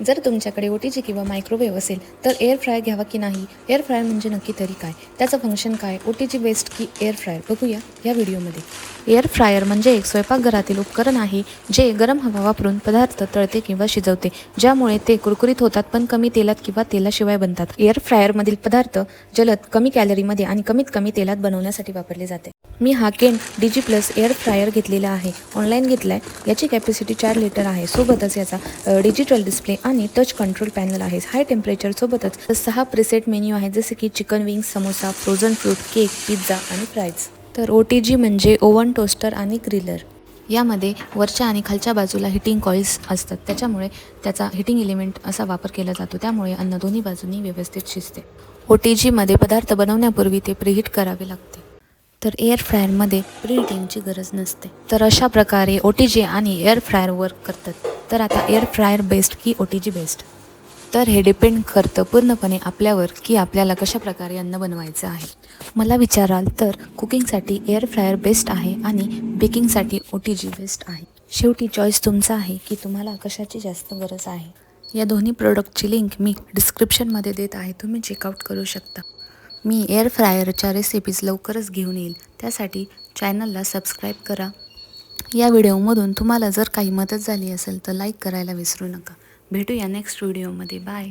जर तुमच्याकडे OTG किंवा मायक्रोवेव्ह असेल तर एअर फ्रायर घ्यावा की नाही? एअर फ्रायर म्हणजे नक्की तरी काय? त्याचं फंक्शन काय? OTG बेस्ट की एअर फ्रायर? बघूया या व्हिडिओमध्ये. एअर फ्रायर म्हणजे एक स्वयंपाकघरातील उपकरण आहे जे गरम हवा वापरून पदार्थ तळते किंवा शिजवते, ज्यामुळे ते कुरकुरीत होतात पण कमी तेलात किंवा तेलाशिवाय बनतात. एअर फ्रायरमधील पदार्थ जलद, कमी कॅलरीमध्ये आणि कमीत कमी तेलात बनवण्यासाठी वापरले जाते. मी हा केन DG प्लस एअर फ्रायर घेतलेला आहे. ऑनलाईन घेतलाय. याची कॅपॅसिटी 4 लिटर आहे. सोबतच याचा डिजिटल डिस्प्ले आणि टच कंट्रोल पॅनल आहे. हाय टेम्परेचर सोबतच 6 प्रीसेट मेन्यू आहेत, जसे की chicken wings, samosa, frozen fruit, cake, pizza आणि फ्राईज. तर OTG म्हणजे ओव्हन, टोस्टर आणि ग्रिलर. यामध्ये वरच्या आणि खालच्या बाजूला हिटिंग कॉइल्स असतात, त्याच्यामुळे त्याचा हिटिंग एलिमेंट असा वापर केला जातो, त्यामुळे अन्न दोन्ही बाजूंनी व्यवस्थित शिजते. OTG मध्ये पदार्थ बनवण्यापूर्वी ते प्रीहीट करावे लागते, तर एअर फ्रायरमध्ये प्रीहीटिंगची गरज नसते. तर अशा प्रकारे OTG आणि एअर फ्रायर वर्क करतात. तर आता एअर फ्रायर बेस्ट की OTG बेस्ट? तर हे डिपेंड करतं पूर्णपणे आपल्यावर की आपल्याला कशा प्रकारे अन्न बनवायचं आहे. मला विचाराल तर कुकिंगसाठी एअर फ्रायर बेस्ट आहे आणि बेकिंगसाठी OTG बेस्ट आहे. शेवटी चॉईस तुमचा आहे की तुम्हाला कशाची जास्त गरज आहे. या दोन्ही प्रोडक्टची लिंक मी डिस्क्रिप्शनमध्ये देत आहे, तुम्ही चेकआउट करू शकता. मी एअर फ्रायरच्या रेसिपीज लवकरच घेऊन येईल, त्यासाठी चॅनलला सबस्क्राईब करा. या व्हिडिओमधून तुम्हाला जर काही मदत झाली असेल तर लाईक करायला विसरू नका. भेटूया नेक्स्ट व्हिडिओमध्ये. बाय.